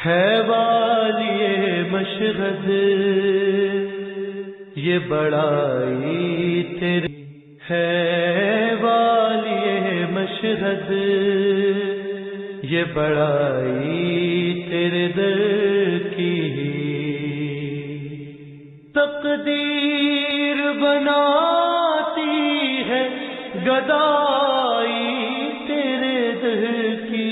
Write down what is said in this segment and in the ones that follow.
है वालिए मशहद ये बड़ाई तेरी है वालिए मशहद ये बड़ाई तेरे दर की तकदीर बनाती है गदाई तेरे दर की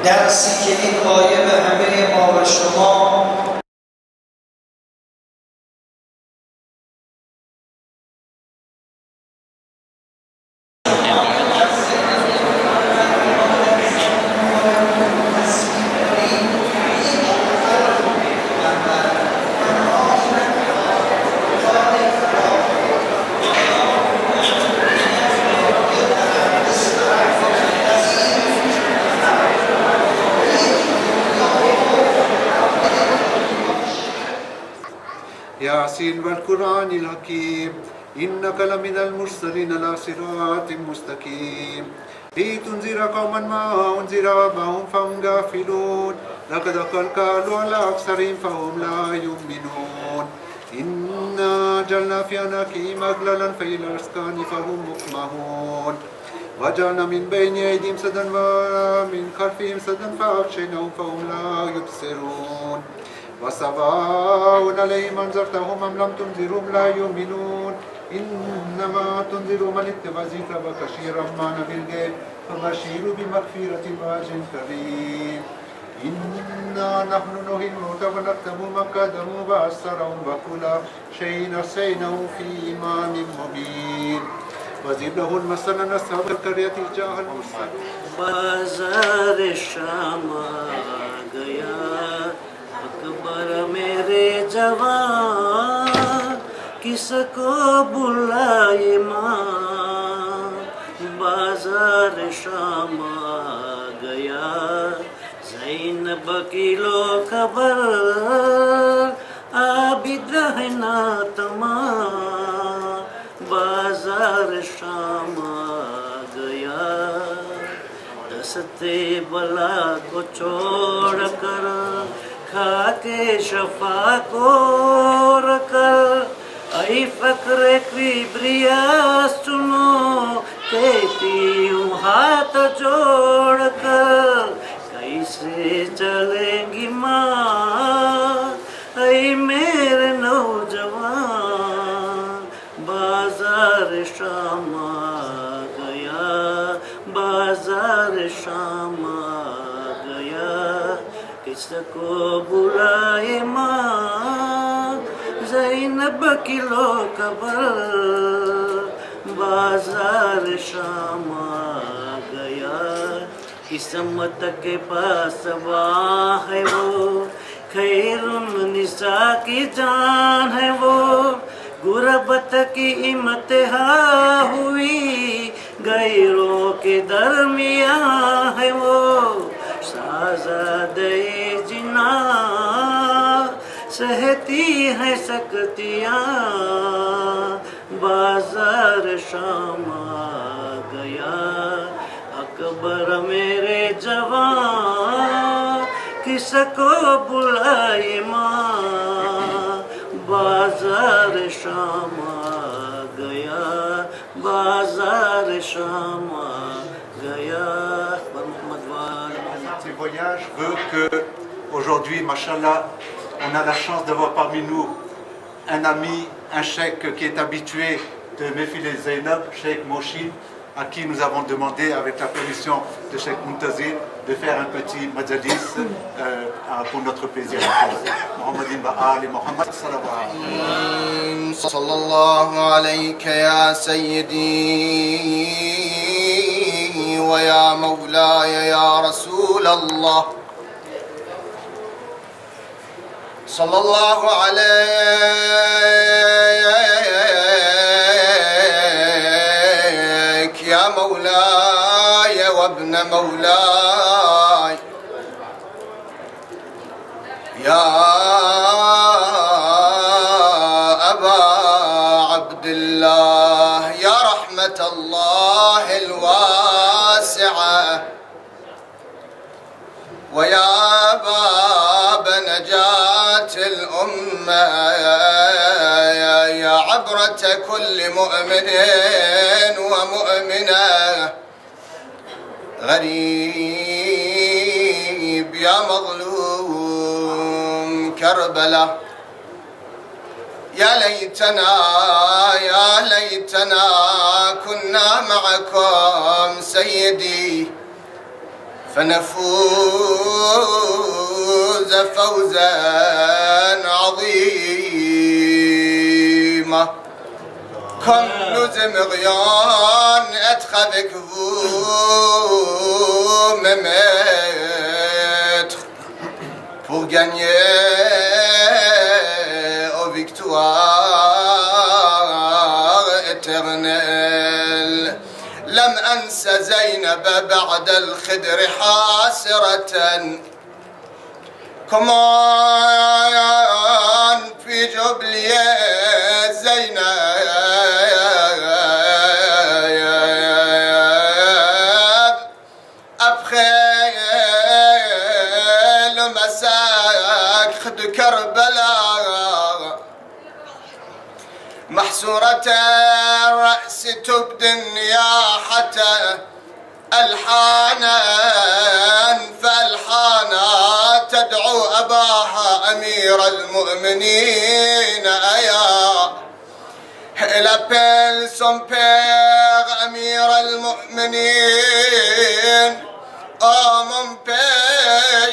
درسی که این آیه به همه ما و شما ياسين والقرآن الحكيم إنك لمن المرسلين على صراط مستقيم لتنذر قوما ما أنذر آباؤهم فهم غافلون لقد قالوا على أكثرهم فهم لا يؤمنون إنا جعلنا في أعناقهم أغلالا فإلى الأذقان فهم مقمحون وجعلنا من بين أيديهم سدا ومن خلفهم سدا فأغشيناهم فهم لا يبصرون وسواء عليهم أنذرتهم أم لم تنذرهم لا يؤمنون إنما تنذر من اتبع الذكر وبشيرا ما بالغيب فبشير بمغفرة وأجر كريم إنا نحن نحيي الموتى ونكتب ما قدموا وأثرهم وكل شيء أحصيناه في إمام مبين وضرب له المثل أصحاب القرية إذ جاءها المرسلون बाजार शाम आ गया अकबर मेरे जवान किसको बुलाए माँ बाजार शाम आ गया ज़ैनब की लो खबर आबिद है ना तमा बाजार शाम आ गया दस्ते बला को छोड़ कर खाके शफा को रकर ऐ फक्र किब्रिया सुनो कहती हूँ हाथ जोड़ कर कैसे चलेंगी माँ ऐ मेरे नौजवान बाजार शाम आ गया बाजार शाम आ गया किसको बुलाए माँ ज़ैनब की लो खबर बाजार शाम आ गया किस्मत के पास वहाँ है वो खैरुन निसा की जान है वो गुरबत की इम्तिहा हुई गैरों के दरमियाँ है वो साज़ादे जिना सहती है सकतियाँ बाजार शाम आ गया अकबर मेरे जवान किसको बुलाए माँ बाजार शाम आ गया बाजार शाम आ गया Ce voyage veut que aujourd'hui, machallah, on a la chance d'avoir parmi nous un ami, un cheikh qui est habitué de Mefile Zainab, Cheikh Moshin, à qui nous avons demandé, avec la permission de Cheikh Muntazir, de faire un petit majalis pour notre plaisir. Mohammadin Ba'al Mohammad sallallahu alayka ya sayyidi wa ya mawlaya ya Rasul Allah sallallahu alayk ya mawlaya wa ibn mawlaya ya الله يا رحمة الله الواسعة ويا باب نجاة الأمة يا عبرة كل مؤمن ومؤمنة غريب يا مظلوم كربلاء يا ليتنا كنا معكم سيدي فنفوز فوزا عظيما كم نزم غيان اتخذك vous me mettre pour gagner aux victoires éternelles لم أنس زينب بعد الخدر حاسرة كمان في قلبي جبلي زينب أبخيل مساك خد كربلاء محسورة الرأس تبدي النياحة ألحانا فالحانا تدعو أباها أمير المؤمنين أيا Elle appelle son père أمير المؤمنين Oh mon père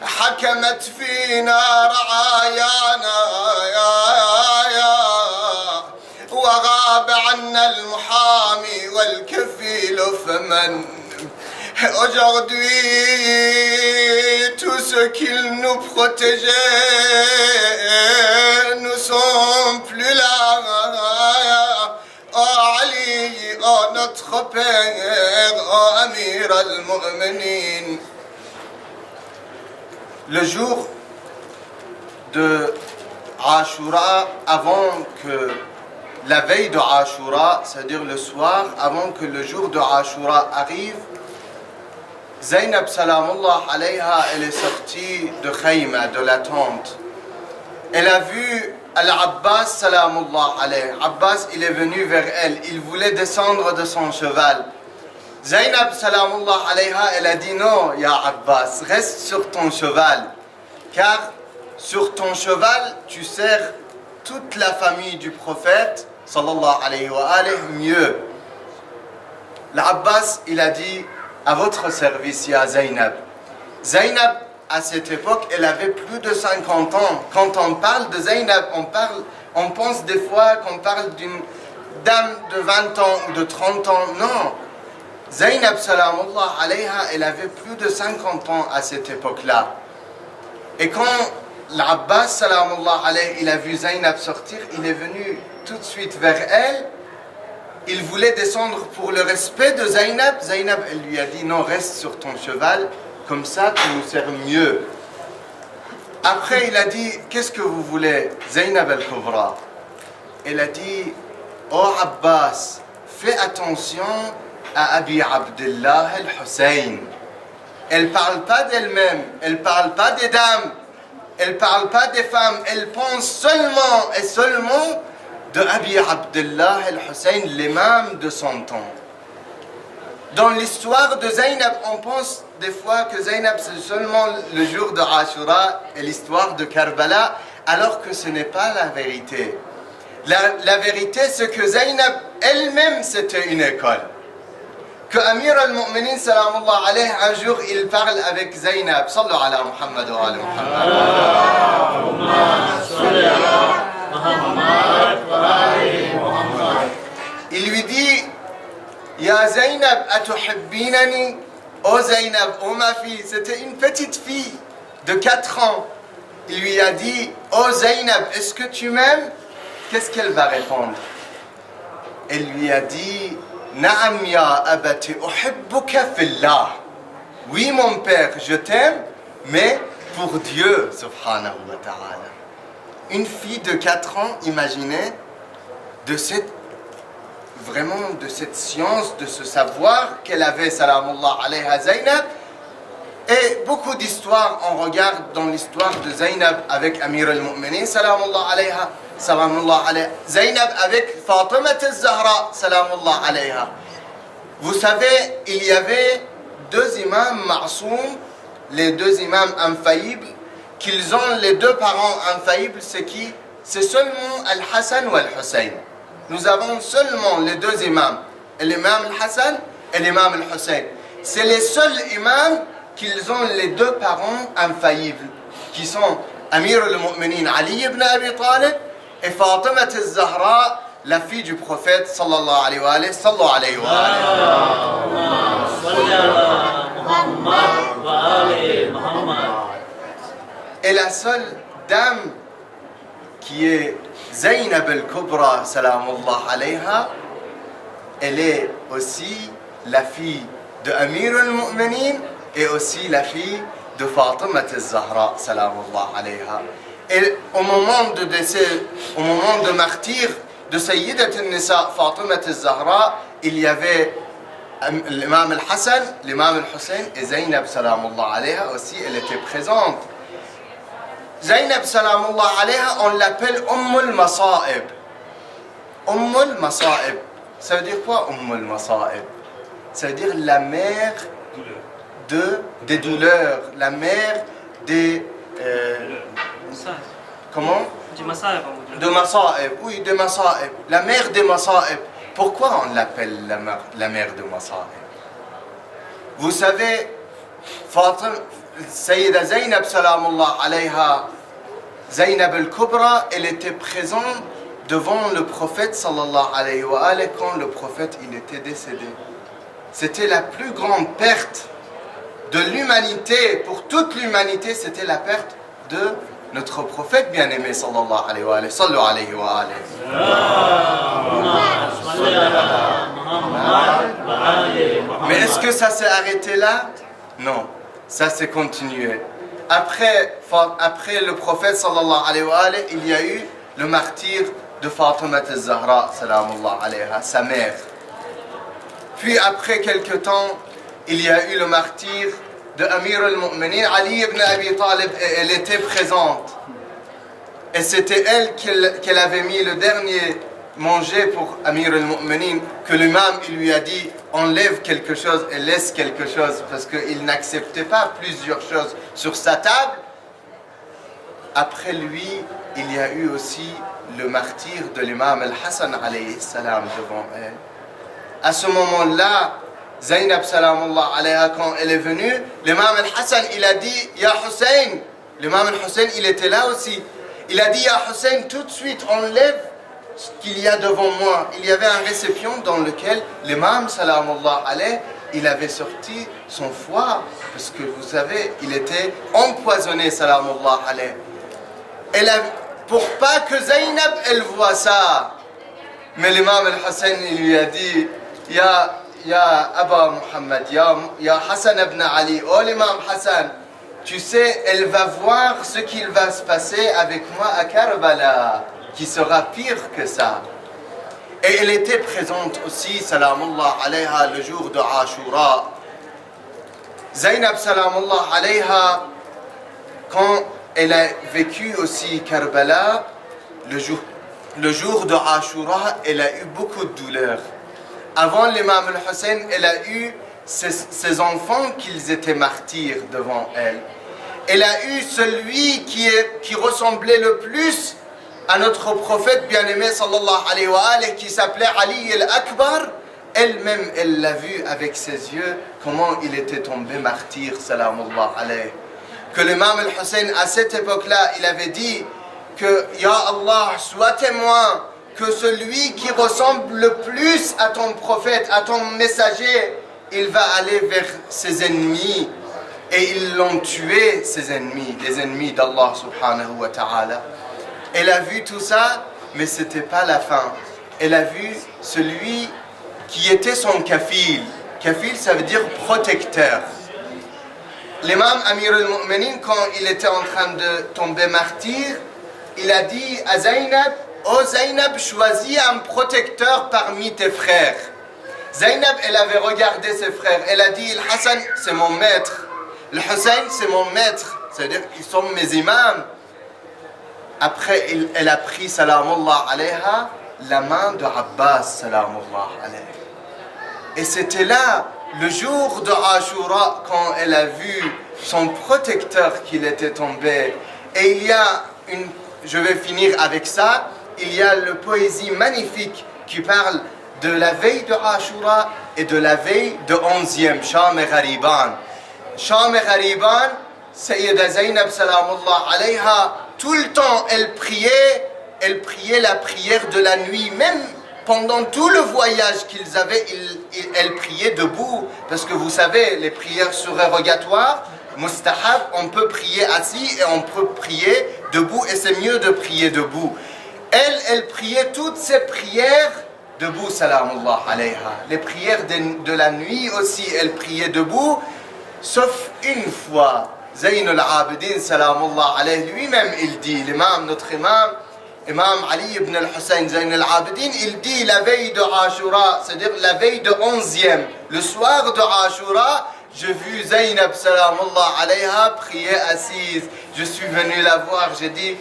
حكمت فينا رعايانا وغاب عنا المحامي والكفيل فمن Aujourd'hui, tous ceux qui nous protégeaient ne sont plus là. Oh Ali, oh notre père, oh Amir al-Mu'minin. Le jour de Ashura, avant que la veille de Ashura, c'est-à-dire le soir, avant que le jour de Ashura arrive, Zainab Salamullah alayha, elle est sortie de Khayma, de la tente. Elle a vu Al-Abbas Salamullah alayhi. Abbas, il est venu vers elle. Il voulait descendre de son cheval. Zainab Salamullah alayha, elle a dit non, Ya Abbas, reste sur ton cheval. Car sur ton cheval, tu sers toute la famille du prophète, sallallahu alayhi wa alayhi, mieux. L'Abbas, il a dit, à votre service, ya Zainab. Zainab, à cette époque, elle avait plus de 50 ans. Quand on parle de Zainab, on pense des fois qu'on parle d'une dame de 20 ans ou de 30 ans. Non. Zainab, salamullah alayha, elle avait plus de 50 ans à cette époque-là. Et quand l'Abbas, salamullah alayhi, il a vu Zainab sortir, il est venu tout de suite vers elle. Il voulait descendre pour le respect de Zainab. Zainab, elle lui a dit, non, reste sur ton cheval, comme ça tu nous sers mieux. Après, il a dit, qu'est-ce que vous voulez, Zainab al-Kubra? Elle a dit, oh Abbas, fais attention à Abi Abdullah al-Hussein. Elle ne parle pas d'elle-même, elle ne parle pas des dames, elle ne parle pas des femmes, elle pense seulement et seulement de Abi Abdullah al-Hussein, l'imam de son temps. Dans l'histoire de Zainab, on pense des fois que Zainab c'est seulement le jour de Ashura et l'histoire de Karbala, alors que ce n'est pas la vérité. La vérité, c'est que Zainab elle-même c'était une école. Que Amir al-Mu'minin salamullah alayhi, un jour il parle avec Zainab, sallu ala Muhammad wa ala Muhammad. Il lui dit, Ya Zainab, atuhibbinani? Oh Zainab, oh ma fille, c'était une petite fille de 4 ans. Il lui a dit, oh Zainab, est-ce que tu m'aimes? Qu'est-ce qu'elle va répondre? Elle lui a dit, Naam ya abati, uhibbuka fillah. Oui mon père, je t'aime, mais pour Dieu, subhanahu wa ta'ala. Une fille de 4 ans, imaginez, de cette science, de ce savoir qu'elle avait, salamullah alayha Zainab. Et beaucoup d'histoires, on regarde dans l'histoire de Zainab avec Amir al-Mu'minin, salamullah alayha, salamullah alayha. Zainab avec Fatima al-Zahra, salamullah alayha. Vous savez, il y avait 2 imams ma'soum, les 2 imams infaillibles, qu'ils ont les 2 parents infaillibles, c'est qui? C'est seulement Al-Hassan ou Al-Hussein. Nous avons seulement les 2 imams, l'imam Al-Hassan et l'imam Al-Hussein. C'est les seuls imams qu'ils ont les 2 parents infaillibles, qui sont Amir al-Mu'minin Ali ibn Abi Talib et Fatima al-Zahra, la fille du prophète sallallahu alayhi wa sallam. Et la seule dame qui est Zainab al-Kubra, salamullah alayha, elle est aussi la fille de Amir al-Mu'minin et aussi la fille de Fatima al-Zahra, salamullah alayha. Et au moment de décès, au moment de martyr de Sayyidat al-Nisa Fatima al-Zahra, il y avait l'imam al-Hassan, l'imam al-Hussein et Zainab salamullah alayha aussi, elle était présente. Zainab salamullah alayha, on l'appelle Ummul Masa'ib. Ummul Masa'ib. Ça veut dire quoi Ummul Masa'ib? Ça veut dire la mère des douleurs, la mère des... comment? De Masa'ib, oui, de Masa'ib. La mère des Masa'ib. Pourquoi on l'appelle la mère de Masa'ib? Vous savez, Fatima, Sayyida Zainab salamullah alayha, Zainab al-Kubra, elle était présente devant le prophète sallallahu alayhi wa alayhi quand le prophète il était décédé. C'était la plus grande perte de l'humanité, pour toute l'humanité, c'était la perte de notre prophète bien-aimé sallallahu alayhi wa alayhi. Sallu alayhi wa alayhi. Mais est-ce que ça s'est arrêté là? Non, ça s'est continué. Après le prophète sallallahu alayhi wa alayhi, il y a eu le martyr de Fatima al-Zahra salamullah alayha, sa mère. Puis après quelque temps, il y a eu le martyr de Amir al-Mu'minin, Ali ibn Abi Talib, et elle était présente. Et c'était elle qu'elle avait mis le dernier manger pour Amir al-Mu'minin, que l'imam il lui a dit enlève quelque chose et laisse quelque chose, parce qu'il n'acceptait pas plusieurs choses sur sa table. Après lui, il y a eu aussi le martyr de l'imam al-Hassan alayhi salam devant elle. À ce moment-là, Zainab salamullah alayha, quand elle est venue, l'imam al-Hassan il a dit Ya Hussein, l'imam al-Hussein il était là aussi, il a dit Ya Hussein, tout de suite enlève ce qu'il y a devant moi. Il y avait un récipient dans lequel l'imam salamullah alayhi il avait sorti son foie, parce que vous savez il était empoisonné salamullah alayhi. Pour pas que Zainab elle voit ça, mais l'imam al-Hussein il lui a dit Ya Aba Muhammad, Ya Hassan ibn Ali, oh l'imam Hassan, tu sais, elle va voir ce qu'il va se passer avec moi à Karbala, qui sera pire que ça. Et elle était présente aussi, salamullah alayha, le jour de Ashura. Zainab salamullah alayha, quand elle a vécu aussi Karbala, le jour de Ashura, elle a eu beaucoup de douleurs. Avant l'imam al-Hussein, elle a eu ses enfants qu'ils étaient martyrs devant elle. Elle a eu celui qui ressemblait le plus à notre prophète bien-aimé sallallahu alayhi wa alayhi, qui s'appelait Ali al-Akbar. Elle-même, elle l'a vu avec ses yeux, comment il était tombé martyr, salamullah alayhi. Que l'imam al-Hussein, à cette époque-là, il avait dit que « Ya Allah, sois témoin que celui qui ressemble le plus à ton prophète, à ton messager, il va aller vers ses ennemis. » Et ils l'ont tué, ses ennemis, les ennemis d'Allah subhanahu wa ta'ala. Elle a vu tout ça, mais ce n'était pas la fin. Elle a vu celui qui était son kafil. Kafil, ça veut dire protecteur. L'imam Amir al-Mu'minin, quand il était en train de tomber martyr, il a dit à Zainab, « Oh Zainab, choisis un protecteur parmi tes frères. » Zainab, elle avait regardé ses frères. Elle a dit, « Le Hassan, c'est mon maître. Le Hussein, c'est mon maître. » C'est-à-dire, ils sont mes imams. Après, elle a pris, salamullah alayha, la main de Abbas, salamullah alayha. Et c'était là, le jour de Ashura, quand elle a vu son protecteur qu'il était tombé. Et il y a je vais finir avec ça, il y a la poésie magnifique qui parle de la veille de Ashura et de la veille de 11e, Sham et Ghariban. Sham et Ghariban, Sayyida Zainab salamullah alayha, tout le temps elle priait la prière de la nuit, même pendant tout le voyage qu'ils avaient, elle priait debout, parce que vous savez, les prières surérogatoires, mustahab, on peut prier assis et on peut prier debout, et c'est mieux de prier debout. Elle priait toutes ses prières debout, salamullah alayha. Les prières de la nuit aussi, elle priait debout, sauf une fois. Zayn al-Abidin, salamullah alayhi, lui-même il dit, l'imam, notre imam Ali ibn al-Hussein Zayn al-Abidin, il dit la veille de Ashura, c'est-à-dire la veille de 11e, le soir de Ashura, j'ai vu Zaynab salamullah alayha prier assise. Je suis venu la voir, j'ai dit,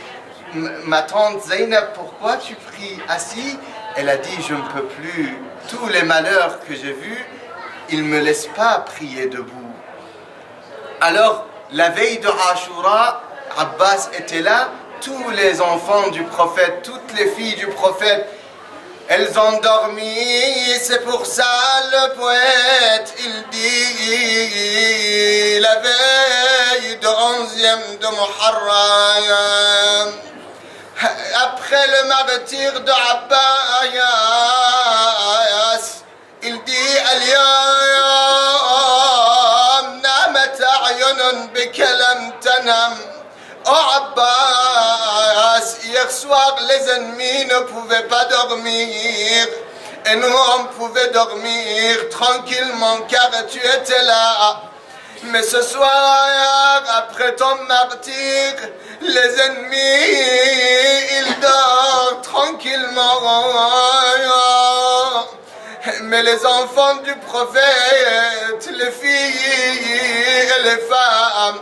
ma tante Zaynab, pourquoi tu pries assis? Elle a dit, je ne peux plus, tous les malheurs que j'ai vus, ils ne me laissent pas prier debout. Alors, la veille de Ashura, Abbas était là, tous les enfants du prophète, toutes les filles du prophète, elles ont dormi, c'est pour ça le poète, il dit, la veille de 11e de Muharram, après le martyr de Abbas, il dit, Al-Yawm namat a'yunun bika lam tanam. Oh Abbas, hier soir les ennemis ne pouvaient pas dormir et nous on pouvait dormir tranquillement car tu étais là. Mais ce soir, après ton martyr, les ennemis ils dorment tranquillement. Mais les enfants du prophète, les filles et les femmes,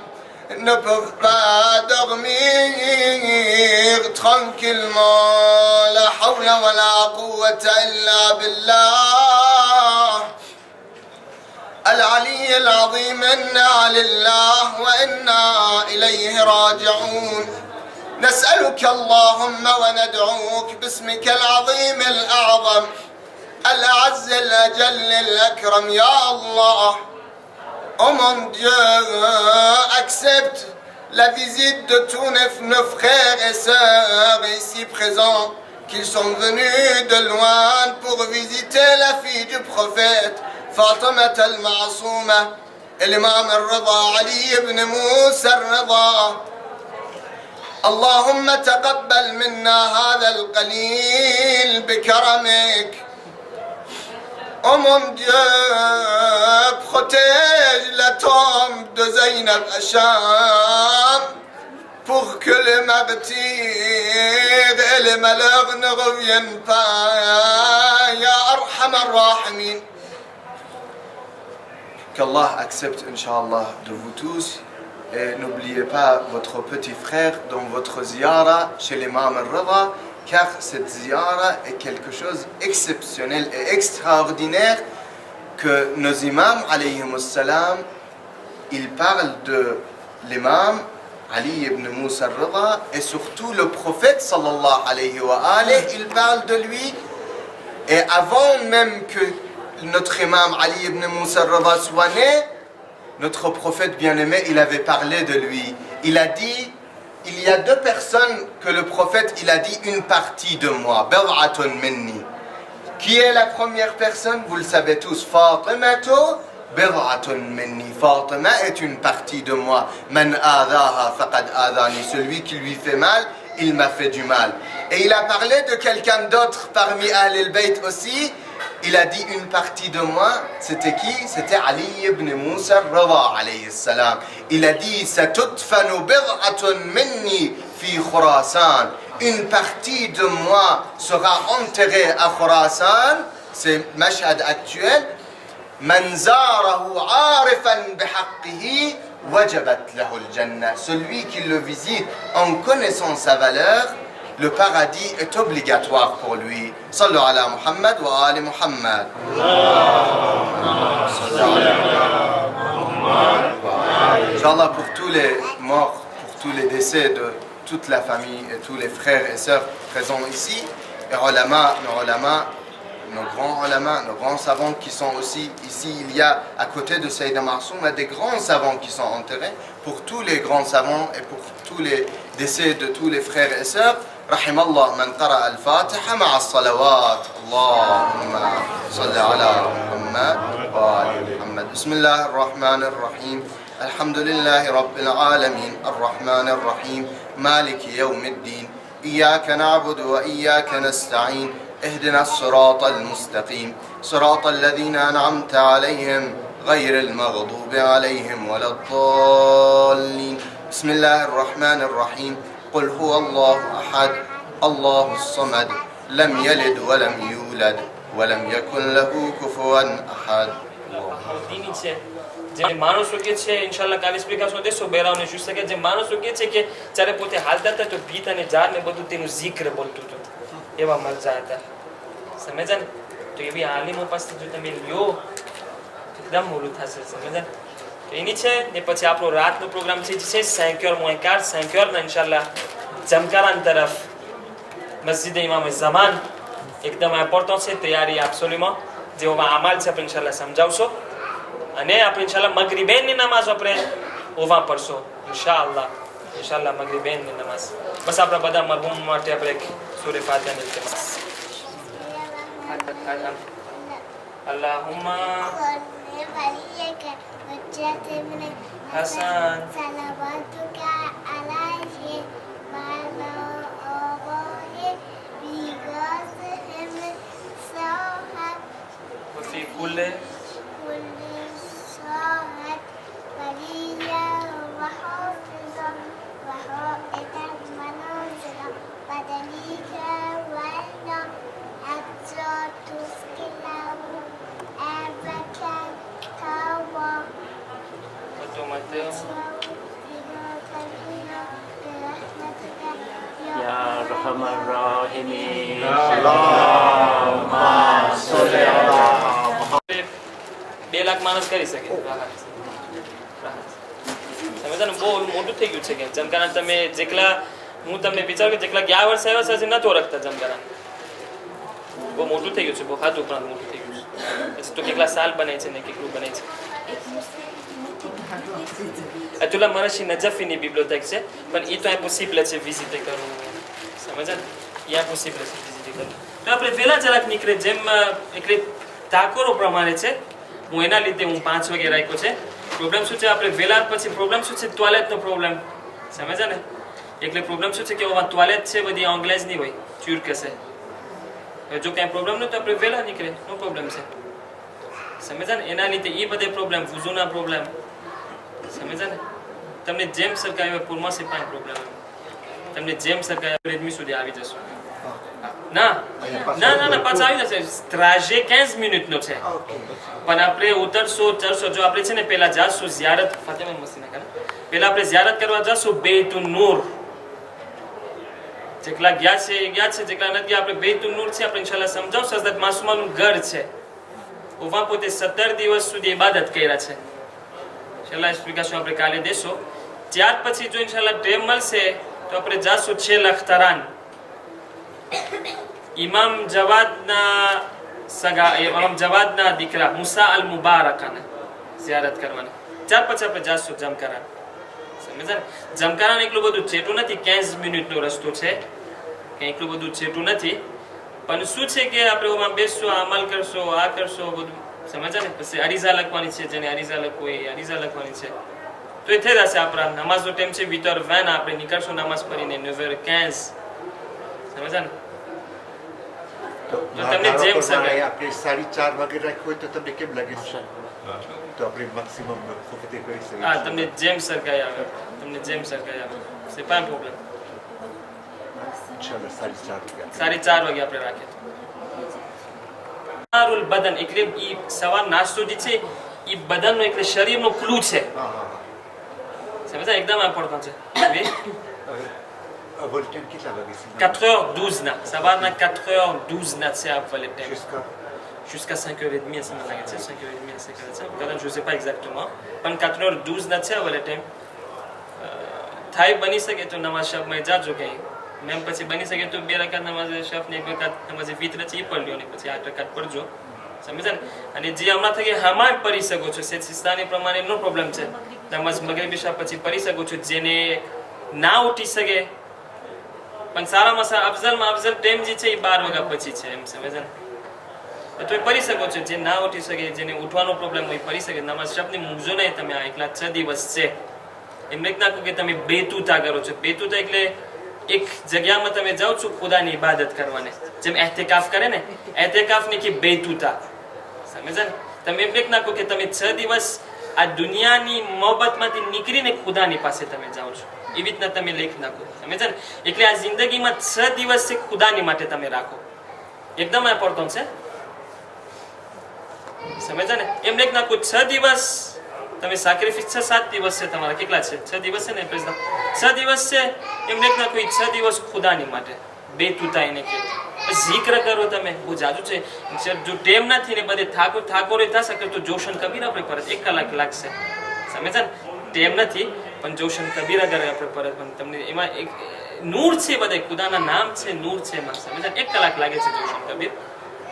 ne peuvent pas dormir tranquillement. La hawla wa la quwwata illa billah. العلي العظيم إنا لله وإنا إليه راجعون. نسألك اللهم وندعوك باسمك العظيم الأعظم الأعز الأجل الأكرم يا الله. Oh mon Dieu, accepte la visite de tous nos frères et sœurs ici présents, qui sont venus de loin pour visiter la fille du prophète, Fatima al-Ma'souma, et l'imam al-Rida, Ali ibn Moussa al-Rida. اللهم تقبل منا هذا القليل بكرمك. Oh mon Dieu, protège la tombe de Zaynab Hacham pour que les martyrs et les malheurs ne reviennent pas. Ya Arham Ar-Rahimin. Qu'Allah accepte, Inch'Allah, de vous tous. Et n'oubliez pas votre petit frère dans votre ziyara chez l'imam al-Rida, car cette ziyara est quelque chose d'exceptionnel et extraordinaire que nos imams, alayhimus salam, ils parlent de l'imam Ali ibn Moussa al-Rida et surtout le prophète sallallahu alayhi wa alayhi, il parle de lui. Et avant même que notre imam Ali ibn Moussa al-Rida soit né, notre prophète bien-aimé, il avait parlé de lui. Il a dit, il y a deux personnes que le prophète, il a dit une partie de moi. Bid'atun minni. Qui est la première personne? Vous le savez tous. Fatimatu bid'atun minni. Fatima est une partie de moi. Man adaha faqad adani. Celui qui lui fait mal, il m'a fait du mal. Et il a parlé de quelqu'un d'autre parmi Ahl al-Bayt aussi. Il a dit une partie de moi, c'était qui? C'était Ali ibn Moussa al-Rida alayhi salam. Il a dit satudfanu bid'atun minni fi Khurasan. Une partie de moi sera enterrée à Khurasan, c'est Mashhad actuel. Man zarahu arifan bihaqqihi wajabat lahu al-jannah. Celui qui le visite en connaissant sa valeur, le paradis est obligatoire pour lui. Sallu ala Muhammad wa ali Muhammad. Inch'Allah, pour tous les morts, pour tous les décès de toute la famille et tous les frères et sœurs présents ici, et nos grands ulama, nos grands savants qui sont aussi ici. Il y a à côté de Sayyida Ma'souma des grands savants qui sont enterrés. Pour tous les grands savants et pour tous les décès de tous les frères et sœurs, رحم الله من قرأ الفاتحة مع الصلوات. اللهم صل على محمد وآل محمد. بسم الله الرحمن الرحيم. الحمد لله رب العالمين الرحمن الرحيم مالك يوم الدين إياك نعبد وإياك نستعين اهدنا الصراط المستقيم صراط الذين أنعمت عليهم غير المغضوب عليهم ولا الضالين. بسم الله الرحمن الرحيم. قل هو الله أحد الله الصمد لم يلد ولم يولد ولم يكن له كفوا أحد. દીની છે જે માણસો કે છે ઇન્શાલ્લાહ કાલે સ્પીકર્સનો દેશો બેરાવને શું શકે જે માણસો કે છે કે જ્યારે પોતે હાલતા હતા તો ભીત અને જાર ને બધું તેનું zikr બોલતું હતું એવા મજા હતા સમજ્યા ને તો એવી આલિમો પાસે જો તમે લ્યો એકદમ મોલું થશે સમજ્યા તો એની છે ને પછી આપણો રાતનો પ્રોગ્રામ છે જે છે 5h moins 5h ઇન્શાલ્લાહ જમકારાન તરફ મસ્જિદ ઇમામ ઝમાન એકદમ ઇમ્પોર્ટન્ટ છે તૈયારી absolument જેઓમાં અમાલ છે આપણે ઇન્શાલ્લાહ સમજાવશો અને આપણે ઇન્શાલ્લાહ મગરિબેનની નમાઝ આપણે ઓવા પડશો ઇન્શાલ્લાહ મગરિબેનની નમાઝ બસ આપણા બધા મરહૂમ માટે આપણે એક સૂરે ફાતિહાની ઇલ્તિમાસ અલ્લાહુમ્મા Hasan salawatuka alayhi wa ala alihi bi ghazihim sawhat وفي كل صاحت وليا وحافظا وحائدا منازلا بدنيك وعنا حتى تسكنه أبكى كوا وتمتع Ya Rahman Rahim. બે લાખ માણસ કરી શકે સમજ્યા ને બહુ મોટું થઈ ગયું છે કે જમકારાન તમે જેટલા હું તમને વિચારું કે જેટલા 11 વર્ષ આવ્યા છે નતો રખતા જમકારાન બહુ મોટું થઈ ગયું છે બહુ ખાતું ઉપરાંત મોટું થઈ ગયું છે પછી તો કેટલા સાલ બને છે ને કેટલું બને છે અતુલા મરશી નજફીની બિબ્લિયોથેક છે પણ એ તો ઇમ્પોસિબલ છે વિઝિટ કરવું સમજ્યા ને એ ઇમ્પોસિબલ છે વિઝિટ કરવું તો આપણે વહેલા જરાક નીકળે જેમ એટલે ઠાકોરો પ્રમાણે છે હું એના લીધે હું 5 વાગે રાખ્યો છે પ્રોબ્લેમ શું છે આપણે વહેલા પછી પ્રોબ્લેમ શું છે ટોયલેટનો પ્રોબ્લેમ સમજ્યા ને એટલે પ્રોબ્લેમ શું છે કે ઓવા ટોયલેટ છે બધી અંગ્લેજ નહીં હોય ચૂરક છે જો કાંઈ પ્રોબ્લેમ ન તો આપણે વહેલા નીકળે નો પ્રોબ્લેમ છે સમજ્યા ને એના લીધે એ બધે પ્રોબ્લેમ વુઝુના પ્રોબ્લેમ સમજ્યા ને તમને જેમ સરકારી પૂરમાં છે પાંચ પ્રોબ્લેમ તમને જેમ સરકારી રેડમી સુધી આવી જશો ના ના ના ના પાછા આવી જશે ત્રાજે 15 મિનિટનો છે પણ આપણે ઉતરશો ચડશો જો આપણે છે ને પહેલા જાશું ઝિયારત ફાતિમા મસ્જિદના કરે પહેલા આપણે ઝિયારત કરવા જાશું બેતુન નૂર જેટલા ગયા છે જેટલા નથી ગયા આપણે બેતુન નૂર છે આપણે ઇન્શાલ્લાહ સમજાવશું હઝરત માસૂમાનું ઘર છે ઓવા પોતે 17 દિવસ સુધી ઇબાદત કર્યા છે ઇન્શાલ્લાહ એક્સપ્લિકેશન આપણે કાલે દેશો ત્યાર પછી જો ઇન્શાલ્લાહ ટાઈમ મળશે તો આપણે જાશું 6 લાખ તરાન ઇમામ જવાદના દીકરા મુસા અલ મુબારકાને ઝિયારત કરવાની ત્યાર પછી આપણે જાશું જમકારાન સમજ્યા ને જમકારાન એટલું બધું છેટું નથી 15 મિનિટનો રસ્તો છે કે એટલું બધું છેટું નથી પણ શું છે કે આપણે ઓમાં બેસશું અમલ કરશો આ કરશો બધું સમજ્યા ને પછી અરીઝા લખવાની છે જેને અરીઝા લખવો એ અરીઝા લખવાની છે તો એ થઈ જશે આપણા નમાઝનો ટાઈમ છે વિતર વેન આપણે નીકળશું નમાઝ પઢીને 9h15 સમજ્યા ને તો તમને જેમ સગાઈ આપણે 4:30 વાગે રાખ્યું હોય તો તમને કેમ લાગે છે તો આપણે મેક્સિમમ વખતે કરી શકીએ હા તમને જેમ સરકાઈ આવે c'est pas un problème ઇન્શાલ્લાહ 4:30 4:30 વાગે આપણે રાખીએ નારુલ બદન એટલે ઈ સવાર નાસ્તો જે છે ઈ બદનનો એટલે શરીરનો ક્લુ છે હા હા સમજ્યા એકદમ ઇમ્પોર્ટન્ટ છે અવલ ટાઈમ કેટલા વાગે છે 4h12 ના સવારના 4h12 ના છે અવલ time jusqu'à 5h30 ça me l'a 5h30 c'est comme je sais pas exactement પણ 4h12 ના છે અવલ ટાઈમ થાય બની શકે તો નમાઝ શબમાં જાજો કે મેમ પછી બની શકે તો 2 રકાત નમાઝ શફ ને 1 રકાત નમાઝ વિતર છે એ પઢ લ્યો ને પછી 8 રકાત પઢજો સમજ્યા ને અને જે હમણાં થઈ હમાય પઢી શકો છો સિસ્તાની પ્રમાણે નો પ્રોબ્લેમ છે નમાઝ મગરિબ ઇશા પછી પઢી શકો છો જેને ના ઉઠી શકે પણ સારામાં સારા અફઝલમાં અફઝલ ટાઈમ જે છે એ 12 વાગ્યા પછી છે એમ સમજ્યા ને તો પઢી શકો છો જે ના ઉઠી શકે જેને ઉઠવાનો પ્રોબ્લેમ હોય પઢી શકે નમાઝ શબની મૂકજો નહીં તમે આ એકલા 6 દિવસ છે એમ નહીં નાખો કે તમે બેતુતા કરો છો બેતુતા એટલે એક જગ્યામાં તમે જાઓ છો ખુદાની ઇબાદત કરવાને જેમ એહતિકાફ કરે ને એહતિકાફ ની કે બેતુતા સમજ્યા ને તમે એમ લેખ નાખો કે તમે 6 દિવસ આ દુનિયાની મોહબ્બતમાંથી નીકળીને ખુદાની પાસે તમે જાઓ છો, એવી રીતના તમે લેખ નાખો. સમજ્યા ને? એટલે આ જિંદગીમાં 6 દિવસ છે ખુદાની માટે તમે રાખો, એકદમ ઇમ્પોર્ટન્ટ છે. સમજ્યા ને? એમ લેખ નાખો 6 દિવસ તમે સેક્રિફિસ 6-7 દિવસ છે તમારા, કેટલા છે? 6 દિવસ છે ને? 6 દિવસ છે. એમ લેખ નાખો 6 દિવસ ખુદાની માટે બેતુતા એને કે zikr કરો તમે. બહુ જાજુ છે. જો ટેમ નથી ને બધે થાકોરે થશે તો જોશન કબીર આપણે પરત 1 કલાક લાગશે. સમજ્યા ને? ટેમ નથી પણ જોશન કબીરા કરે આપણે પરત, પણ તમને એમાં એક નૂર છે, બધે ખુદાના નામ છે, નૂર છે એમાં. સમજ્યા? 1 કલાક લાગે છે જોશન કબીર.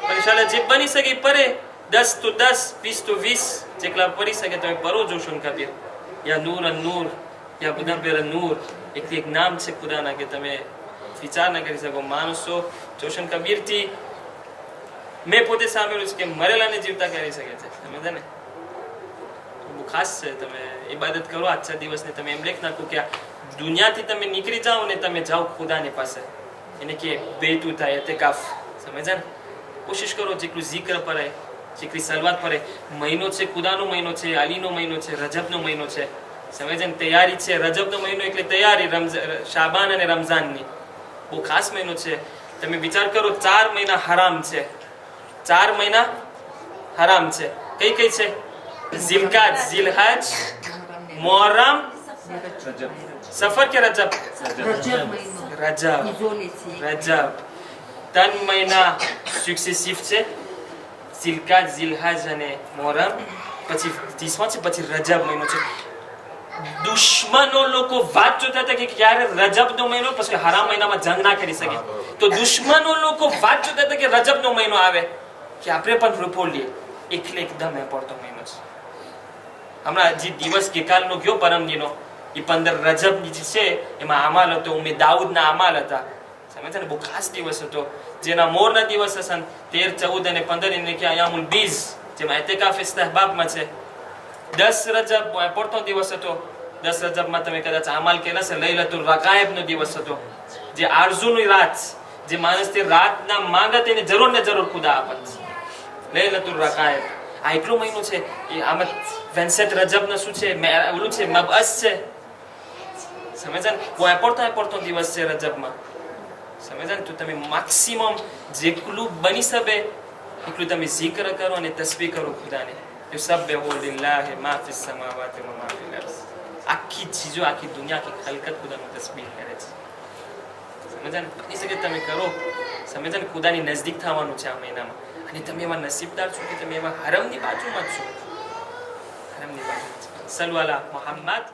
પણ ઇન્શાલ્લાહ જે બની શકે પરે, 10 તો 10, 20 તો 20, જેટલા પડી શકે તમે પરો જોશન કબીર. યા નૂર અન નૂર, યા મુદબ્બિર અન નૂર, એક નામ છે ખુદાના કે તમે વિચાર ના કરી શકો. માણસો જોશન કબીર થી મેં પોતે સાંભળ્યું છે કે મરેલાને જીવતા કરી શકે છે. સમજ્યા ને? બહુ ખાસ છે. તમે ઇબાદત કરો આ 6 દિવસની. તમે એમ લેખ નાખો કે આ દુનિયાથી તમે નીકળી જાઓ ને તમે જાઓ ખુદાની પાસે, એને કે બેતુતા એતેકાફ. સમજ્યા ને? કોશિશ કરો જેટલું zikr પડે, જેટલી સલવાત પડે. મહિનો છે ખુદાનો મહિનો છે, અલીનો મહિનો છે, રજબનો મહિનો છે. સમજ્યા ને? તૈયારી છે. રજબનો મહિનો એટલે તૈયારી શાબાન અને રમઝાનની. બહુ ખાસ મહિનો છે. તમે વિચાર કરો 4 મહિના હરામ છે. 4 મહિના હરામ છે. કઈ કઈ છે? ઝિલકાત, ઝિલહજ, મુહર્રમ, સફર કે રજબ? રજબ. 3 મહિના સક્સેસિવ છે. ઝિલકાત, ઝિલહજ અને મુહર્રમ. પછી 30મા છે. પછી રજબ મહિનો છે. દુશ્મનો લોકો વાત જોતા હતા કે ક્યારે રજબનો મહિનો, પછી હરામ મહિનામાં જંગ ના કરી શકે, તો દુશ્મનો લોકો વાત જોતા હતા કે રજબનો મહિનો આવે કે આપણે પણ રૂપો લઈએ. એટલે એકદમ પડતો મહિનો છે. હમણાં જે દિવસ ગઈકાલનો ગયો પરમદીનો, એ 15 રજબની જે છે એમાં અમાલ હતો, ઉમ્મે દાઉદના અમાલ હતા. સમજ્યા ને? બહુ ખાસ દિવસ હતો. જેના મોરના દિવસ હશે 13, 14 અને 15 એને કે અયામુલ બીઝ, જેમાં એતેકાફ ઇસ્તહબાબમાં છે. 10 રજબ પડતો દિવસ હતો. 10 રજબમાં તમે કદાચ અમાલ કેલા છે. લૈલતુલ રકાયબનો દિવસ હતો, જે આરઝુની રાત, જે માણસથી રાતના માંગત એને જરૂર ને જરૂર ખુદા આપત. લૈલતુલ રકાયબ આ એટલો મહિનો છે. એ આમાં 62 રજબનો શું છે? ઓલું છે મબઅસ છે. સમજ્યા ને? બહુ પડતો દિવસ છે રજબમાં. સમજ્યા ને? તો તમે મેક્સિમમ જેટલું બની શકે એટલું તમે zikr કરો અને તસ્બીહ કરો ખુદાને. યુસબ્બિહુ લિલ્લાહિ મા ફિસ સમાવાતિ વ મા ફિલ અર્ઝ. આખી ચીજો, આખી દુનિયા, આખી ખલકત ખુદાનું તસ્બીહ કરે છે. સમજ્યા ને? બની શકે તમે કરો. સમજ્યા ને? ખુદાની નજદીક થવાનું છે આ મહિનામાં. અને તમે એવા નસીબદાર છો કે તમે એવા હરમની બાજુમાં જ છો. હરમની બાજુમાં. સલ્લુ અલા મુહમ્મદ.